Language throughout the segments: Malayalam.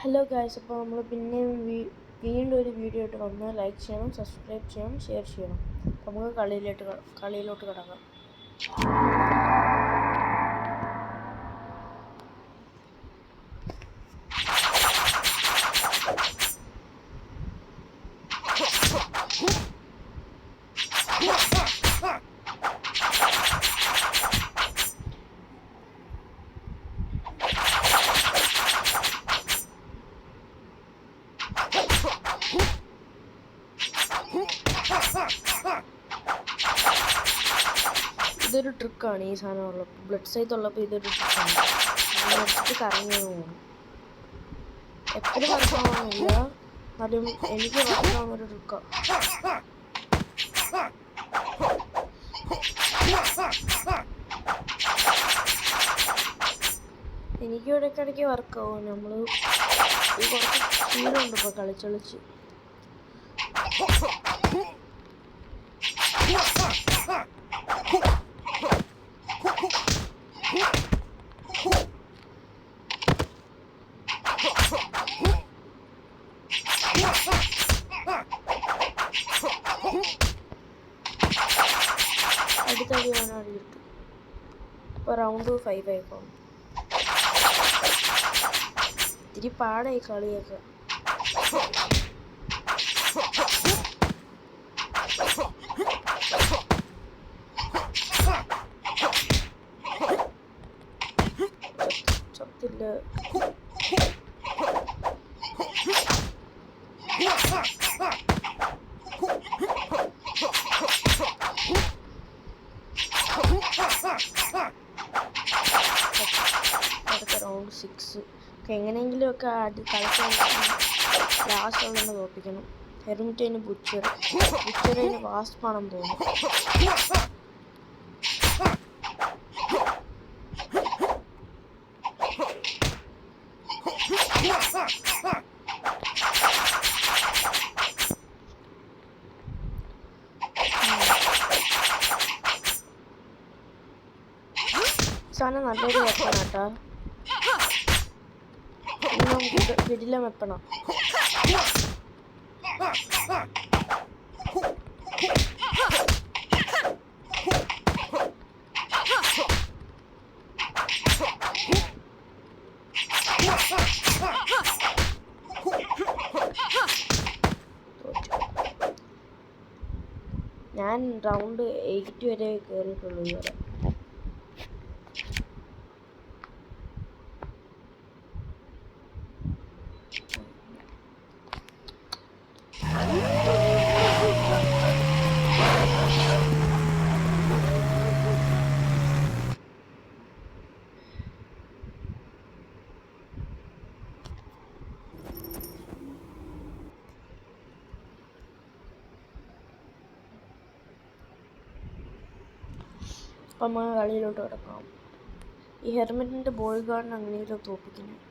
ഹലോ ഗായ്സ്, അപ്പോൾ നമ്മൾ പിന്നെയും വീണ്ടും ഒരു വീഡിയോ ആയിട്ട് വന്ന് ലൈക്ക് ചെയ്യണം, സബ്സ്ക്രൈബ് ചെയ്യണം, ഷെയർ ചെയ്യണം. അപ്പോൾ നമുക്ക് കളിയിലോട്ട് കിടക്കാം. ഇതൊരു ട്രിക്കാണ്. ഈ സാധനമുള്ള ബ്ലഡ് സൈത്ത് ഉള്ളപ്പോൾ ഇതൊരു ട്രിക്കാണ്. എടുത്തിട്ട് കറങ്ങി പോകണം. എപ്പോഴും വർക്കാവുന്നില്ല, എന്നാലും എനിക്ക് വർക്കാവുന്നൊരു ട്രിക്കാണ്. എനിക്ക് ഇടയ്ക്കിടയ്ക്ക് വർക്കാവും. നമ്മൾ കുറച്ച് ശീലമുണ്ട് ഇപ്പോൾ കളിച്ച് അടുത്തടി ഞാനടി കിട്ടും. ഇപ്പോൾ റൗണ്ട് 5 ആയിക്കോളും. ഇത്തിരി പാടായി കളിയൊക്കെ. ചത്തില്ല. അടുത്ത റൗണ്ട് 6. എങ്ങനെയെങ്കിലും ഒക്കെ കളിക്കാൻ ലാസ്റ്റ് ഉള്ളതെന്ന് തോപ്പിക്കണം. ഹെർമിറ്റൈന് ബുച്ചറിന് വാസ്പാണെന്ന് തോന്നുന്നു. സാധനം നല്ലൊരു വെപ്പണം കേട്ടോ. കിടിലം വെപ്പണം. ഞാൻ റൗണ്ട് 8 വരെ കയറിയിട്ടുള്ളൂ ഇതുവരെ. അപ്പം നമ്മൾ കളിയിലോട്ട് കിടക്കാം. ഈ ഹെർമിറ്റിൻ്റെ ബോയ് ഗാർഡിന് അങ്ങനെയൊക്കെ തോപ്പിക്കുന്നത്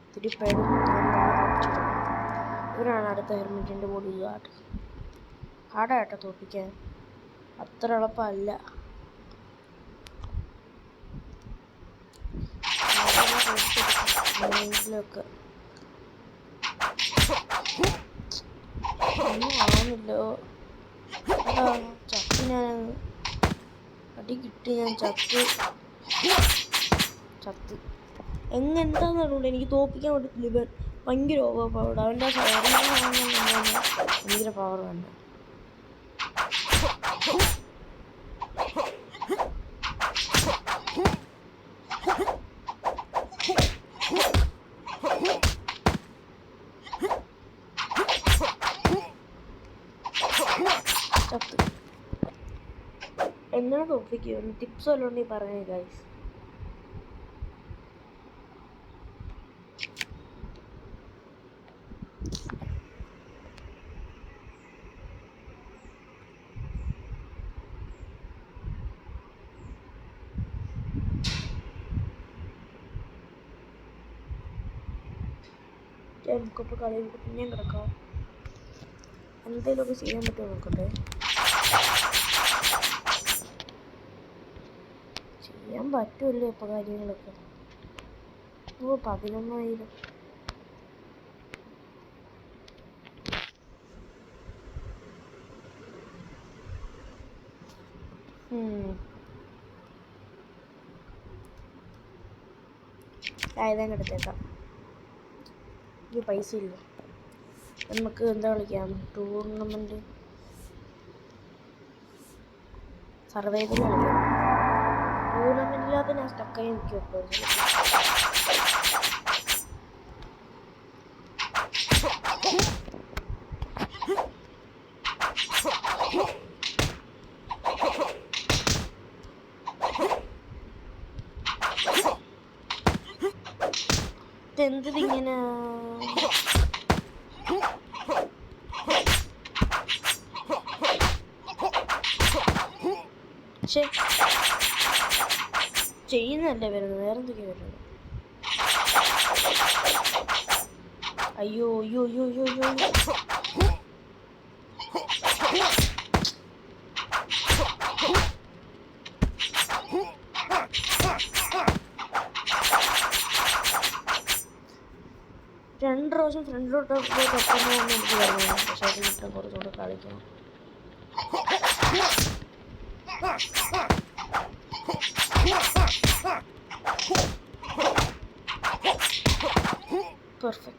ഇത്തിരി പേരും ഇവരാണ് അടുത്ത ഹെർമിറ്റിൻ്റെ ബോഡി ഗാർഡ്. ഹാർഡായിട്ടോ തോപ്പിക്കാൻ, അത്ര എളുപ്പമല്ല. ൊക്കെ ഒന്നും ആവുന്നില്ലോ. ചത്തി ഞാൻ അടി കിട്ടി. ഞാൻ ചത്ത് എന്താന്ന് അറിയില്ല. എനിക്ക് തോപ്പിക്കാൻ പറ്റത്തില്ല. ഇവൻ ഭയങ്കര ഓവർ പവർ. അവൻ്റെ ഭയങ്കര പവർ വേണ്ട. ചത്ത് എങ്ങനെ തോപ്പിക്കുമോ? ടിപ്സ് വല്ലതും ഉണ്ടെങ്കിൽ പറഞ്ഞേ ഗൈസ്. നമുക്കിപ്പോൾ കളിയിട്ട് പിന്നെയും കിടക്കാം. എന്തെങ്കിലുമൊക്കെ ചെയ്യാൻ പറ്റുമോ നോക്കട്ടെ. ചെയ്യാൻ പറ്റുമല്ലോ ഇപ്പോൾ കാര്യങ്ങളൊക്കെ. ഓ 11,000. ആയുധം എടുത്തേക്കാം. എനിക്ക് പൈസ ഇല്ല. നമുക്ക് എന്താ കളിക്കാം? ടൂർണമെൻറ്റ് സർവൈവൽ കളിക്കാം. ടൂർണമെൻറ്റില്ലാതെ ഞാൻ സ്റ്റക്കായി നിൽക്കും. ഇതെന്തിങ്ങനെ ചെയ്യുന്നല്ലേ വരുന്നത്? വേറെ എന്തൊക്കെയാ വരുന്നത്? അയ്യോ അയ്യോ അയ്യോ അയ്യോ അയ്യോ. രണ്ട് പ്രാവശ്യം ഫ്രണ്ടിലോട്ട് പെട്ടെന്ന് എനിക്ക് വരുന്നു. പക്ഷേ അത് കിട്ടാൻ കുറച്ചുകൂടെ കളിക്കണം. പെർഫെക്റ്റ്.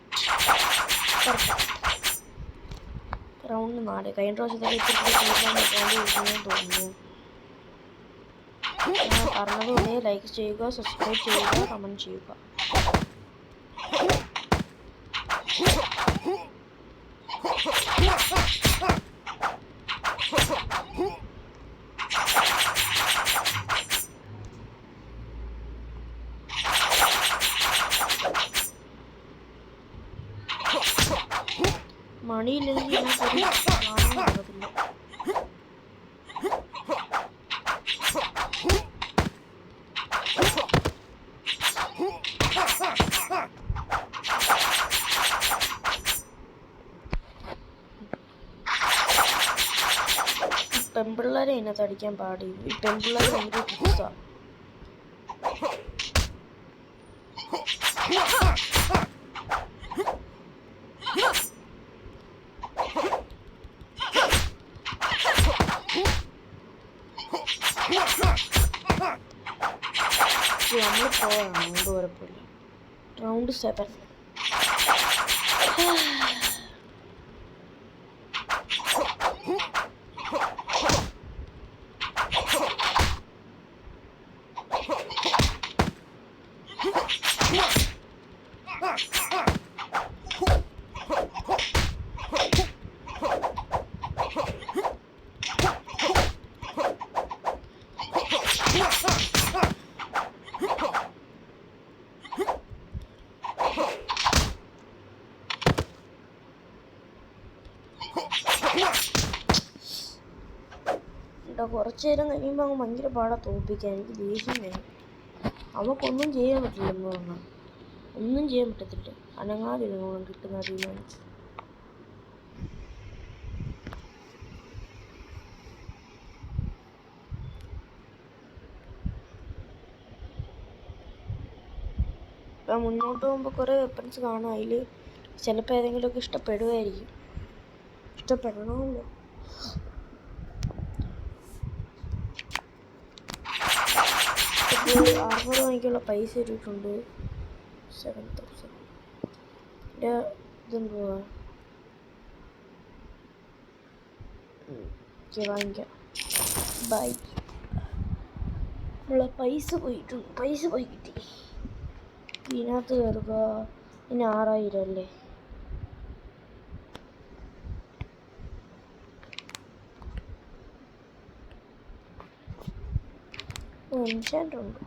റൗണ്ട് 4. കഴിഞ്ഞ പ്രാവശ്യത്തേക്ക് തോന്നുന്നു. പറഞ്ഞതുപോലെ ലൈക്ക് ചെയ്യുക, സബ്സ്ക്രൈബ് ചെയ്യുക, കമൻറ്റ് ചെയ്യുക. മണിയില്ലെങ്കിൽ നടക്കത്തില്ല. പെൺപിള്ളേരെ ഇതിനകത്ത് അടിക്കാൻ പാടില്ല. ഈ പെൺപിള്ളേർ ഭയങ്കര ട്രിക്സാണ്. നമ്മൾ പോവാം. റൗണ്ട് കുഴപ്പമില്ല. റൗണ്ട് 7. കുറച്ചു നേരം കഴിയുമ്പോൾ അങ്ങ് ഭയങ്കര പാടാ തോൽപ്പിക്കാൻ. എനിക്ക് ദേഷ്യം വരും. അവക്കൊന്നും ചെയ്യാൻ പറ്റില്ലെന്ന് പറഞ്ഞാൽ ഒന്നും ചെയ്യാൻ പറ്റത്തില്ല. അനങ്ങാതിരുന്നോളും കിട്ടുന്ന തീരുമാനിച്ചു. ഇപ്പം മുന്നോട്ട് പോകുമ്പോൾ കുറേ വെപ്പൺസ് കാണും. അതിൽ ചിലപ്പോൾ ഏതെങ്കിലുമൊക്കെ ഇഷ്ടപ്പെടുമായിരിക്കും. ഇഷ്ടപ്പെടണമല്ലോ. ആർമർ വാങ്ങിക്കാനുള്ള പൈസ ഇട്ടിട്ടുണ്ട് 7,000. ഇതെന്തുവാ? വാങ്ങിക്കാം. ബൈ. നമ്മളെ പൈസ പോയിട്ടുണ്ട്. പൈസ പോയി കിട്ടി. ഇതിനകത്ത് കയറുക. ഇനി 6,000 അല്ലേ? എൻചാൻ്റ് ഉണ്ട്.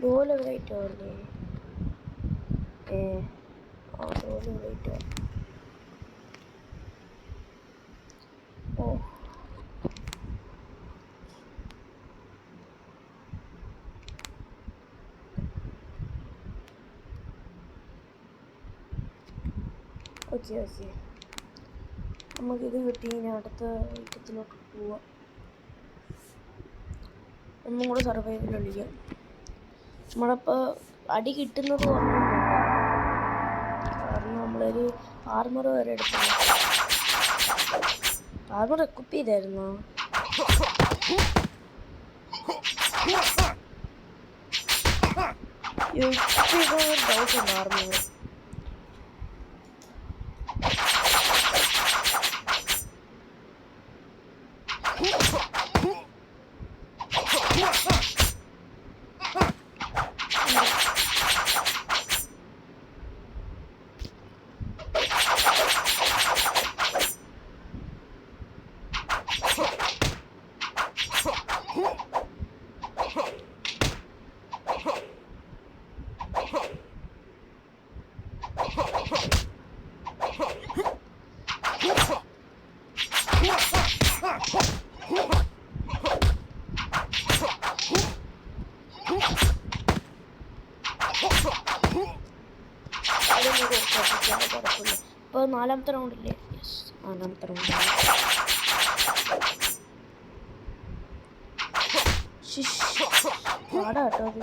ഡോല് റേറ്റ് ആവല്ലേ? ഡോല് റേറ്റ് ആവും. ഓ ഓക്കെ. നമുക്കിത് കിട്ടി. ഇനി അടുത്ത ഐറ്റത്തിലോട്ട് പോവാം. ഒന്നും കൂടെ സർവൈവൽ കളിക്കാം. നമ്മളിപ്പോൾ അടി കിട്ടുന്നത് പറഞ്ഞുകൊണ്ടുണ്ട്. കാരണം നമ്മളൊരു ആർമർ വരെ എടുത്തില്ല. ആർമർ എക്വിപ്പ് ചെയ്തായിരുന്നോ? ഡൗട്ട് ഉണ്ട് ആർമർ. ഇപ്പോൾ 4ാമത്തെ റൗണ്ടില്ലേ? Yes, 4ാമത്തെ round. പാടാ കേട്ടോ അത്.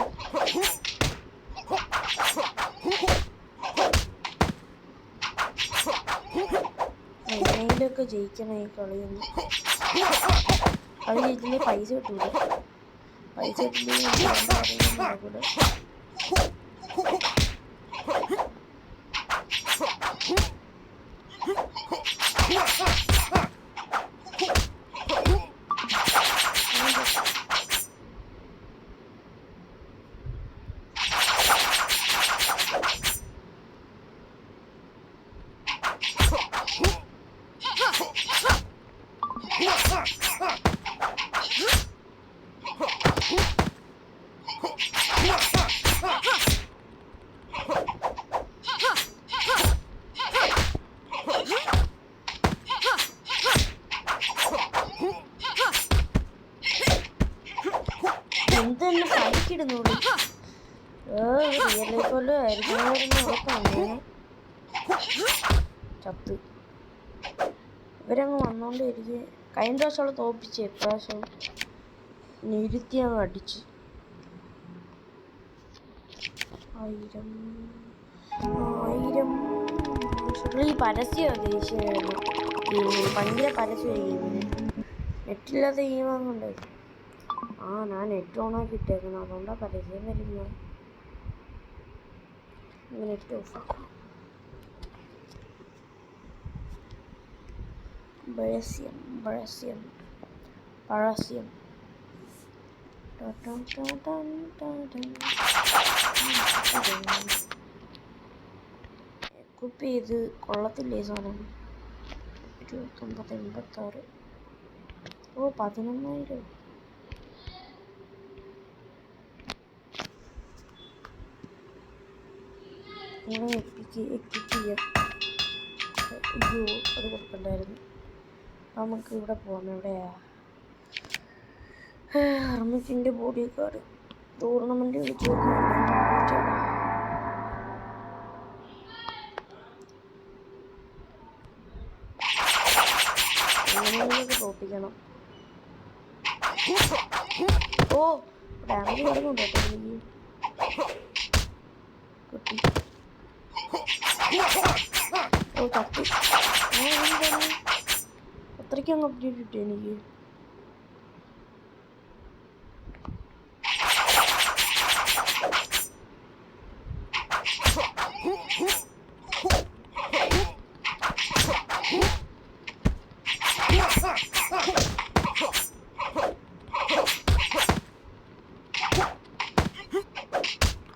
എങ്ങനെയൊക്കെ ജയിക്കണം ഈ കളിയൊന്നും. കളി ജയിച്ചില്ലേ പൈസ കിട്ടൂല. പൈസ കിട്ടില്ല. എന്തെല്ലാം കളിക്കിടുന്നോളൂ. റിയൽ ലൈഫല്ലോ ആയിരിക്കും. ചത്ത് ഇവരങ്ങ് വന്നോണ്ടിരിക്കും. കഴിഞ്ഞ പ്രാവശ്യം അവളെ തോപ്പിച്ച് ഇപ്രാവശ്യം നിരുത്തി അങ്ങ് അടിച്ച്. 1000 ഈ പരസ്യം ദേഷ്യമായിരുന്നു. ഭയങ്കര പരസ്യമായി ഗെയിമിന്. നെറ്റില്ലാത്ത ഗെയിമാകുന്നുണ്ട്. ഞാൻ നെറ്റ് ഓണാക്കി ഇട്ടേക്കണം. അതുകൊണ്ടാണ് പരസ്യം വരുന്നത്. നെറ്റ് ഓഫാക്കാം. പരസ്യം എക്വിപ്പ് ചെയ്ത് കൊള്ളത്തില്ലേ സാധനം. 2986. 11,000. ഇങ്ങനെ എക്വിപ്പ് ചെയ്യാം. അയ്യോ, അത് കൊടുക്കണ്ടായിരുന്നു. നമുക്ക് ഇവിടെ പോകാം. എവിടെയാ? ഹെർമിറ്റിൻ്റെ ബോഡി ഗാർഡ് ടൂർണമെൻറ്റ് വിളിച്ച് എങ്ങനെയൊക്കെ തോപ്പിക്കണം. ഡാമേജ് വരുന്നുണ്ടോ എനിക്ക്? കുട്ടി ചത്തി. അത്രയ്ക്ക് അങ്ങ് അപ്ഡേറ്റ് കിട്ടി എനിക്ക്.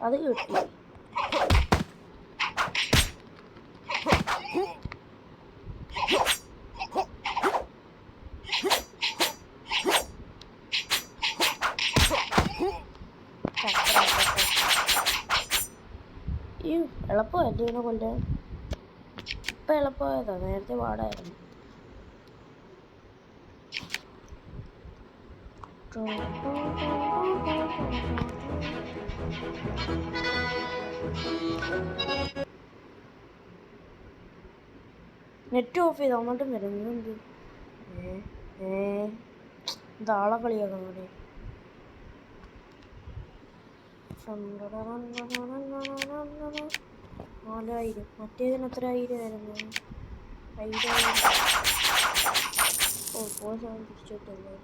അത് കിട്ടി. ഈ എളുപ്പമല്ലേ ഇതിനെ കൊല്ലാൻ? ഇപ്പം എളുപ്പമായതാ, നേരത്തെ പാടായിരുന്നു. നെറ്റ് ഓഫ് ചെയ്ത് അങ്ങോട്ടും വരുന്നുണ്ട്. ഇതാളെ കളിയാക്കാൻ കൂടെ. 4000. മറ്റേതിന് എത്ര 1000 ആയിരുന്നു? 5000. പോയ സാധനം തിരിച്ചിട്ടല്ലേ.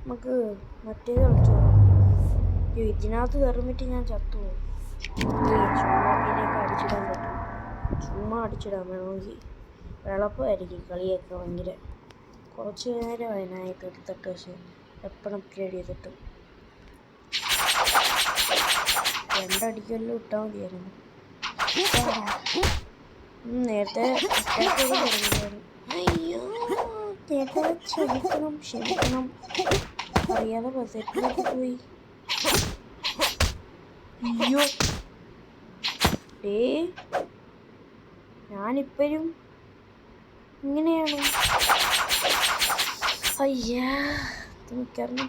നമുക്ക് മറ്റേത് കളിച്ചു. ഇതിനകത്ത് കയറുന്നിട്ട് ഞാൻ ചത്തുപോകും. ചുമ്മാ പിന്നെയൊക്കെ അടിച്ചിടാൻ പറ്റും. ചുമ്മാ അടിച്ചിടാൻ വേണമെങ്കിൽ എളുപ്പമായിരിക്കും കളിയൊക്കെ. ഭയങ്കര കുറച്ച് നേരമായി നായൊക്കെ എടുത്തിട്ട്. പക്ഷെ എപ്പോഴും അപ്ഗ്രേഡ് ചെയ്തിട്ട് 2 അടിക്കെല്ലാം ഇട്ടാൽ മതിയായിരുന്നു. നേരത്തെ അയ്യോ ക്ഷമിക്കണം. അറിയാതെ ബസറ്റിലേക്ക് പോയി. അയ്യോ ഞാനിപ്പോഴും ഇങ്ങനെയാണ്. അയ്യാ മിക്കറിഞ്ഞു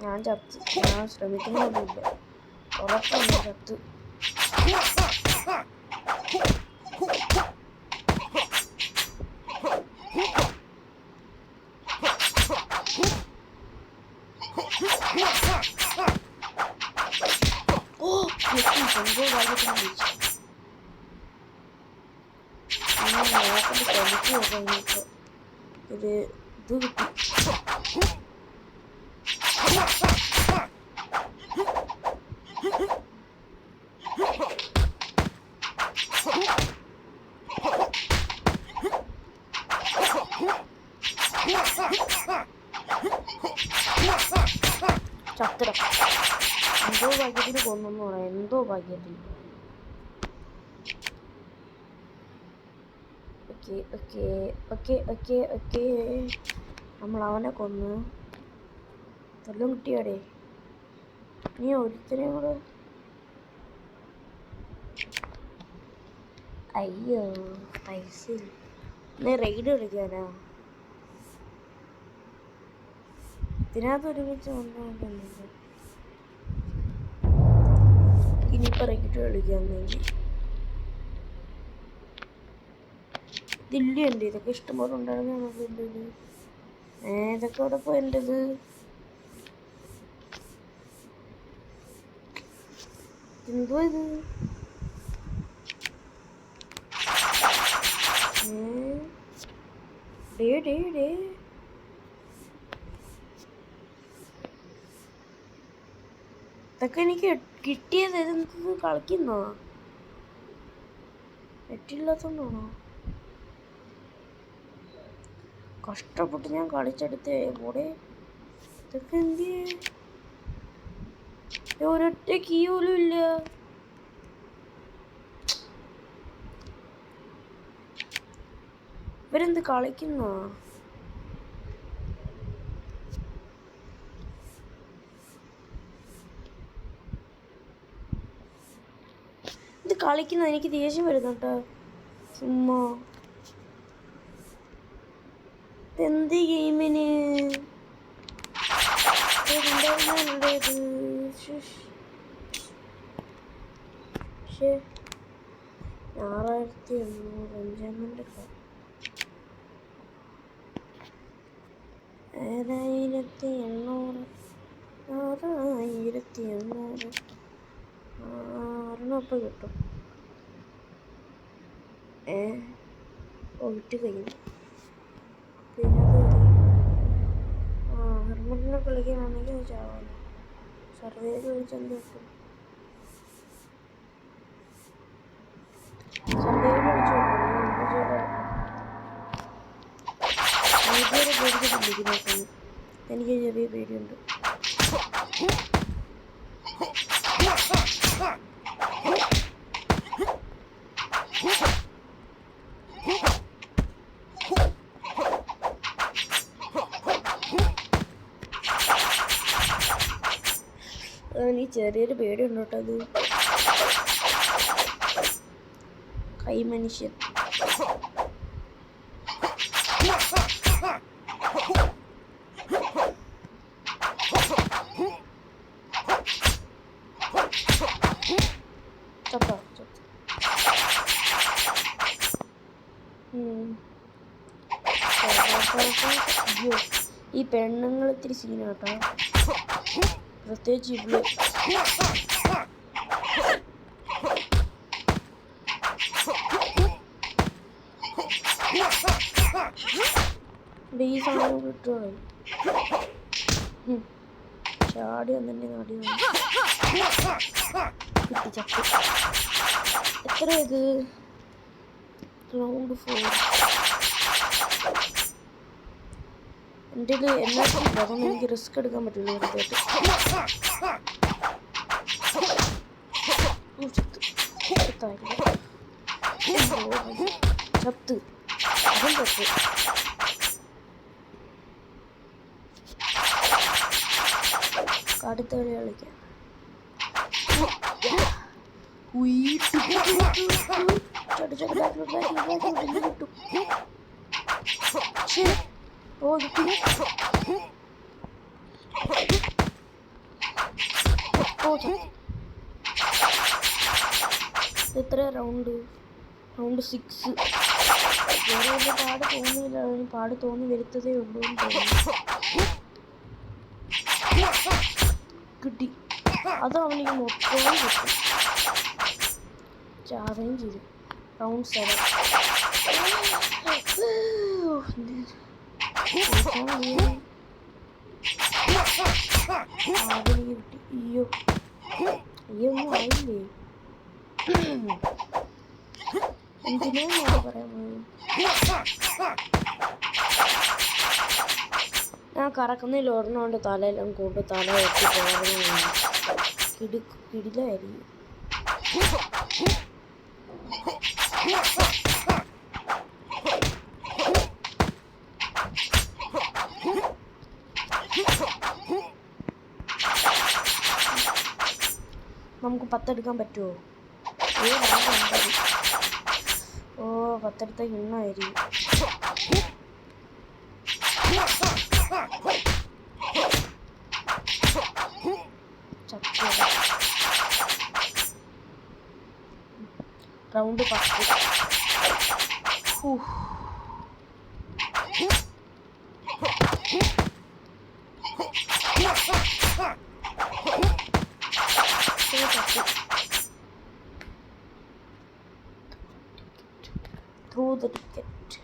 ഞാൻ ചത്ത്. ഞാൻ ശ്രമിക്കുന്നൊന്നുമില്ല. ഉറപ്പാണ് ചത്ത്. എന്തോ ഭാഗ്യത്തിന് വിളിച്ചു. നോക്കണ്ട് കളിക്കുക കഴിഞ്ഞിട്ട് ഒരു ഇത് കിട്ടി. ചത്തിട എന്തോ ഭാഗ്യത്തിന് കൊന്നു പറയാം. എന്തോ ഭാഗ്യത്തിന്. ഓക്കെ നമ്മൾ അവനെ കൊന്നു. എല്ലാം കിട്ടിയാടേ. നീ ഒരുത്തനെയും കൂടെ. അയ്യോ പൈസ നീ റെയ്ഡ് കളിക്കാനാ? ഇതിനകത്ത് ഒരുമിച്ച് വന്നില്ല. ഇനിയിപ്പോൾ റെയ്ഡ് കളിക്കാന്നെങ്കിൽ ദില്ലി ഉണ്ട്. ഇതൊക്കെ ഇഷ്ടംപോലെ ഉണ്ടായിരുന്നത്. ഇതൊക്കെ അവിടെ പോയി എൻ്റെത്. എന്തോ ഇത്? ഡേ ഇതൊക്കെ എനിക്ക് കിട്ടിയത്. ഇതെന്ത് കളിക്കുന്നോ? നെറ്റില്ലാത്തോണ്ടാണോ? കഷ്ടപ്പെട്ട് ഞാൻ കളിച്ചെടുത്തേ പോടെ. ഇതൊക്കെ എന്ത്? ഒരൊറ്റ കീ പോലും ഇല്ല. ഇവരെന്ത് കളിക്കുന്നോ? ഇത് കളിക്കുന്ന എനിക്ക് ദേഷ്യം വരുന്നു കേട്ടോ. ചുമ്മാ എന്ത് ഗെയിമിന് പക്ഷേ 6800 എൻജോയ്മെന്റ് 6800 6800 ഒരെണ്ണം അപ്പം കിട്ടും. വിട്ട് കഴിഞ്ഞു. പിന്നെ ഹെർമറ്റിനെ കളിക്കാനാണെങ്കിൽ ചാവാനോ സർവേയിൽ വിളിച്ച് എന്ത് കിട്ടും? സർവേയിൽ വിളിച്ചു പേടിച്ചിട്ടിരിക്കുന്നു. എനിക്ക് ചെറിയ പേടിയുണ്ട്. എനിക്ക് ചെറിയൊരു പേടിയുണ്ട് കേട്ടോ. അത് കൈ മനുഷ്യൻ. ഈ പെണ്ണുങ്ങൾ ഇത്തിരി സീനാട്ടോ, പ്രത്യേകിച്ച് ഇവള്. ഈ സാധനം കിട്ടുകയാണ് ചാടി വന്നെ നാടി കിട്ടി ചട്ടി. എത്ര ഇത്? റൗണ്ട് 4. എൻ്റെ എല്ലാത്തിനും അതൊന്നും എനിക്ക് റിസ്ക് എടുക്കാൻ പറ്റില്ല. വെറുതായിട്ട് ചത്ത് അതും ചത്ത്. അടുത്ത കളി കളിക്കാം. എത്ര റൗണ്ട്? റൗണ്ട് 6. വേറെ വലിയ പാട് തോന്നിയില്ല. അതിന് പാട് തോന്നി വരുത്തതേ ഉള്ളൂ എന്ന് തോന്നുന്നു. കിട്ടി. അത് അവനിക്ക് മൊത്തവും കിട്ടും. ചാവുകയും ചെയ്തു. റൗണ്ട് 7. കിട്ടി. അയ്യോ ഒന്നും ആയില്ലേ? എന്തിനാ പറയാൻ പോയത്? ഞാൻ കറക്കുന്നതിൽ ഒരെണ്ണമുണ്ട് തലയെല്ലാം കൊണ്ട് തല വെട്ടി പോകാൻ കിടിലായിരിക്കും. നമുക്ക് 10 എടുക്കാൻ പറ്റുമോ? 10 എടുത്താൽ ഇന്നായിരിക്കും. റൗണ്ട് 10. Through the ticket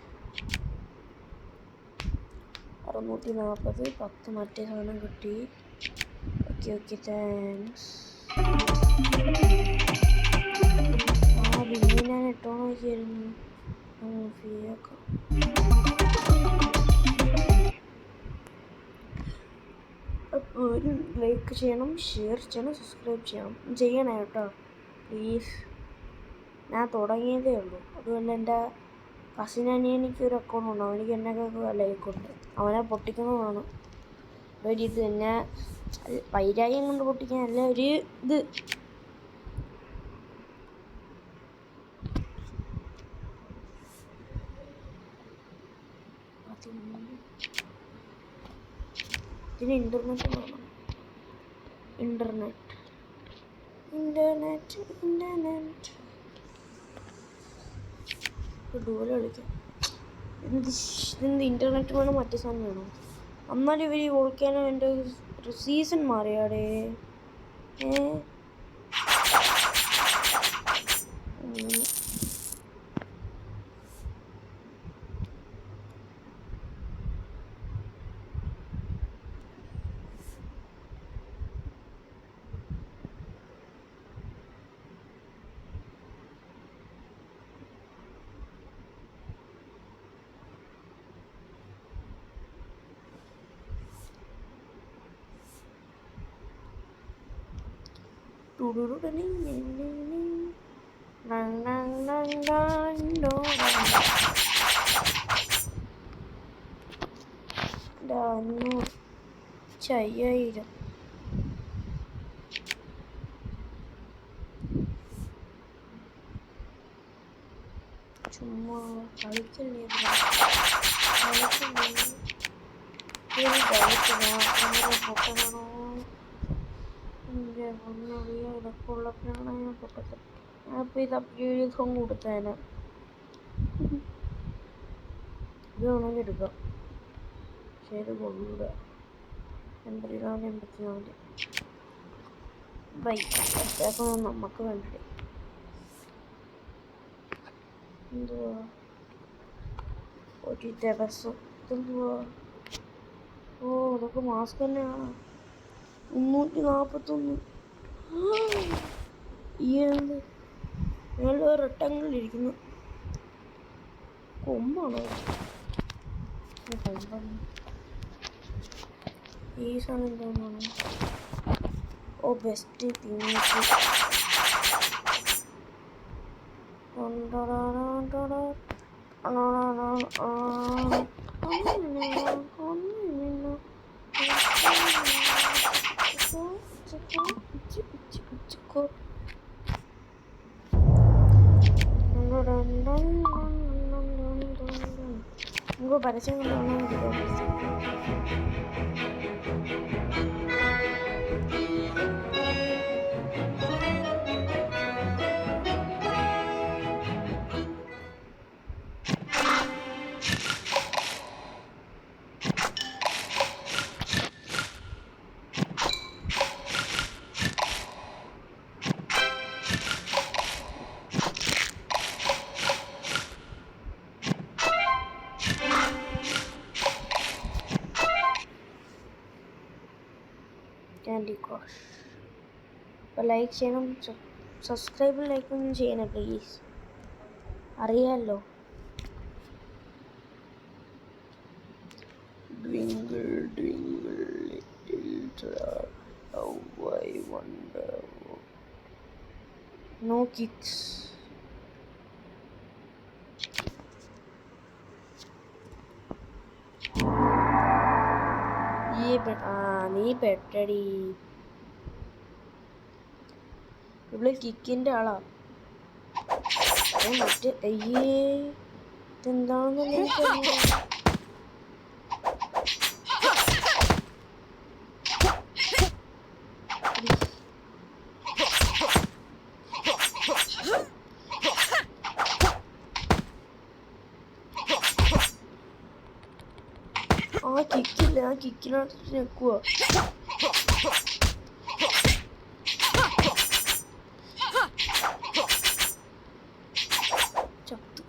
640. 10 മറ്റേ സാധനം കിട്ടി. Okay thanks. പിന്നെ ഞാൻ ഇട്ടോണോ നോക്കിയായിരുന്നു. ഫ്രീ ആക്കാം. അപ്പോൾ ലൈക്ക് ചെയ്യണം, ഷെയർ ചെയ്യണം, സബ്സ്ക്രൈബ് ചെയ്യണം കേട്ടോ പ്ലീസ്. ഞാൻ തുടങ്ങിയതേ ഉള്ളൂ. അതുകൊണ്ട് എൻ്റെ കസിനനിയനിക്ക് ഒരു അക്കൗണ്ട് ഉണ്ട്. അവനിക്ക് എന്നൊക്കെ ലൈക്കുണ്ട്. അവനെ പൊട്ടിക്കുന്നതാണ് ഇത്. എന്നെ വൈരാഗ്യം കൊണ്ട് പൊട്ടിക്കാനല്ല, ഒരു ഇത്. ഇതിന് ഇൻ്റർനെറ്റ് വേണം. ഇൻ്റർനെറ്റ് ഡുവല് കളിക്കാം. എന്ത് ഇൻ്റർനെറ്റ് വേണം, മറ്റേ സാധനം വേണം. എന്നാലും ഇവർ വോൾക്കാനോ എൻ്റെ സീസൺ മാറിയാടേ. ചയ്യായിരം ചുമ്മാ കളിക്കല്ലേ പൊട്ടണോ ഇതൊക്കെ ഉള്ളപ്പോഴാണ് ഞാൻ പൊട്ടത്തിൽ അപ്പോൾ ഇത് അപ്ഗ്രേഡ് ചെയ്ത് ഫോൺ കൊടുത്തേനെ ഇത് വേണമെങ്കിൽ എടുക്കാം പക്ഷേ ഇത് കൊള്ളൂല 84 ബൈക്കൊന്നും നമുക്ക് വേണ്ടേ എന്തുവാ ഒരു ദിവസം എന്തുവാ ഓ അതൊക്കെ മാസ്ക് തന്നെയാണ് 341 എന്ത് ഞങ്ങൾ റെക്ടാങ്കിളിലിരിക്കുന്നു കൊമ്പാണോ കൊമ്പാണ് ഈ സാധനം എന്താണെന്നാണ് ഓ ബെസ്റ്റ് തിങ്ങി നമുക്ക് പരസ്യം ക്യാൻഡി ക്രഷ് അപ്പോൾ ലൈക്ക് ചെയ്യണം സബ്സ്ക്രൈബ് ലൈക്കൊന്നും ചെയ്യണം പ്ലീസ് അറിയാമല്ലോ Twinkle, twinkle, little star, how I wonder. No kicks. നീ പെട്ടടി ഇവിടെ കിക്കിൻ്റെ ആളാ മറ്റേ അയ്യേ ഇതെന്താണെന്ന് എനിക്കറിയാം ആ കിക്കിനകത്ത് നിൽക്കുക ചത്തു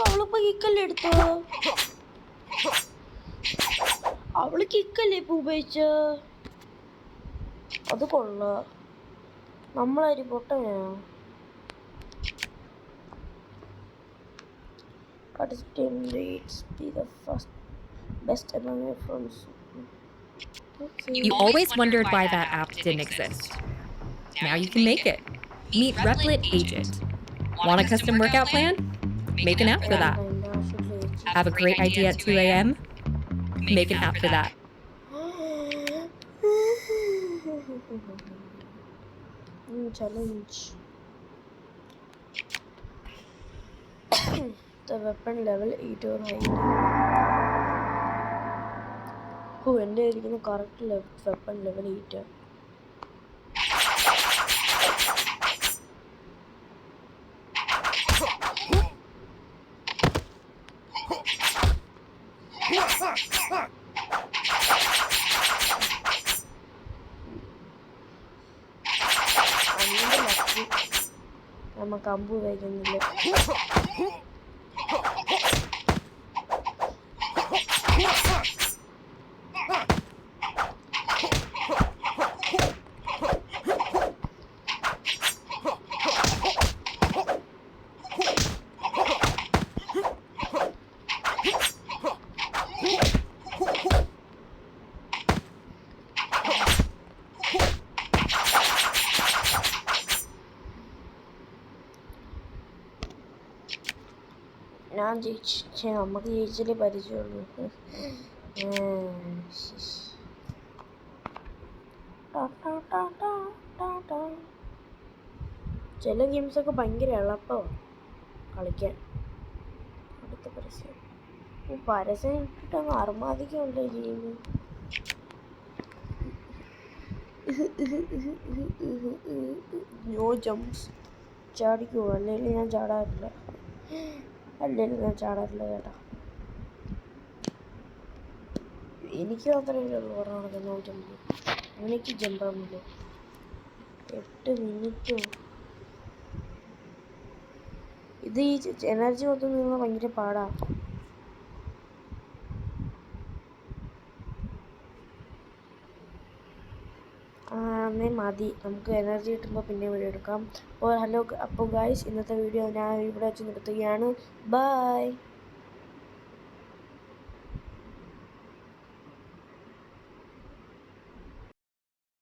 അവളിപ്പോ കിക്കല്ലേ എടുത്തോ അവള് കിക്കല്ലേ ഇപ്പൊ ഉപയോഗിച്ച അത് കൊള്ള നമ്മളാര് പൊട്ടനാ best MMA from You always wondered why that app didn't exist. Now you can make it. Meet Replit Agent. Want a custom workout plan? Make an app for that. Have a great idea at 2 a.m.? make an app for that. Challenge. The weapon level 8 or higher. Oh, എൻ്റെ ഇരിക്കുന്ന correct weapon level 8. നമ്മ കമ്പ് ഉപയോഗിക്കുന്നില്ല. ഞാൻ ജയിച്ചു, നമുക്ക് ജയിച്ചാലേ പരിചയമുള്ളൂ. ചില ഗെയിംസൊക്കെ ഭയങ്കര എളുപ്പമാണ് കളിക്കാൻ. അടുത്ത പരസ്യം ഇട്ടിട്ടങ്ങ് അർമാദിക്കുമല്ലോ ഗെയിം. No jumps. ചാടിക്കുമോ? അല്ലെങ്കിൽ ഞാൻ ചാടാറില്ല ചേട്ടാ. എനിക്ക് മാത്രമേ ഉള്ളൂ പറഞ്ഞ നോ ജമ്പ്. എനിക്ക് ജമ്പാകുമല്ലോ. 8 മിനിറ്റോ? ഇത് ഈ എനർജി മൊത്തം നിന്ന് ഭയങ്കര പാടാ. എന്നേ മതി, നമുക്ക് എനർജി കിട്ടുമ്പോൾ പിന്നെ വീഡിയോ എടുക്കാം. അപ്പോൾ ഗായ്സ്, ഇന്നത്തെ വീഡിയോ ഞാൻ ഇവിടെ വെച്ച് നിർത്തുകയാണ്. ബൈ.